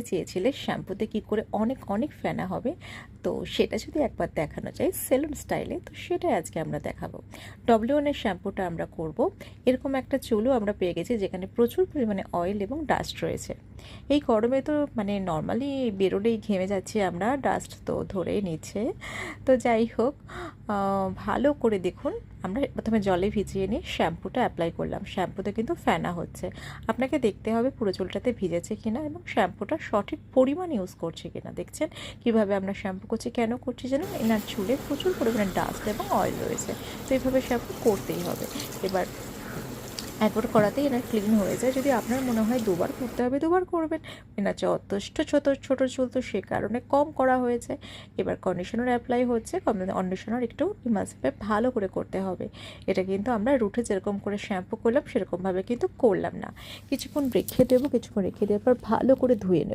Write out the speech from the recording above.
চেয়েছিলে শ্যাম্পুতে কি করে অনেক অনেক ফেনা হবে, তো সেটা যদি একবার দেখানো যায় সেলুন স্টাইলে, তো সেটাই আজকে আমরা দেখাবো। ডব্লিউ1-এর শ্যাম্পুটা আমরা করব। এরকম একটা চুলও আমরা পেয়ে গেছি যেখানে প্রচুর পরিমাণে অয়েল এবং ডাস্ট রয়েছে। এই গরমে তো মানে নর্মালি বেরোলেই ঘেমে যাচ্ছি আমরা, ডাস্ট তো ধরেই নিচ্ছে। তো যাই হোক, ভালো করে দেখুন, আমরা প্রথমে জলে ভিজিয়ে নিয়ে শ্যাম্পুটা অ্যাপ্লাই করলাম। শ্যাম্পুতে কিন্তু ফেনা হচ্ছে, আপনাকে দেখতে হবে পুরো চুলটাতে ভিজেছে কিনা এবং শ্যাম্পুটা সঠিক পরিমাণ ইউজ করছে কিনা। দেখছেন কিভাবে আমরা শ্যাম্পু করছি, কেন করছি জানেন? এনার চুলে প্রচুর পরিমাণে ডাস্ট এবং অয়েল রয়েছে, তো এইভাবে শ্যাম্পু করতেই হবে। এবার একবার করাতেই এনার ক্লিন হয়ে যায়। যদি আপনার মনে হয় দুবার করতে হবে, দুবার করবেন। এনার যথেষ্ট ছোটো ছোটো চুল, তো সে কারণে কম করা হয়েছে। এবার কন্ডিশনার অ্যাপ্লাই হচ্ছে। কন্ডিশনার একটু ইমালসিভে ভালো করে করতে হবে। এটা কিন্তু আমরা রুটে যেরকম করে শ্যাম্পু করলাম সেরকমভাবে কিন্তু করলাম না। কিছুক্ষণ রেখে দেবো, কিছুক্ষণ রেখে দেওয়ার পর ভালো করে ধুয়ে নেব।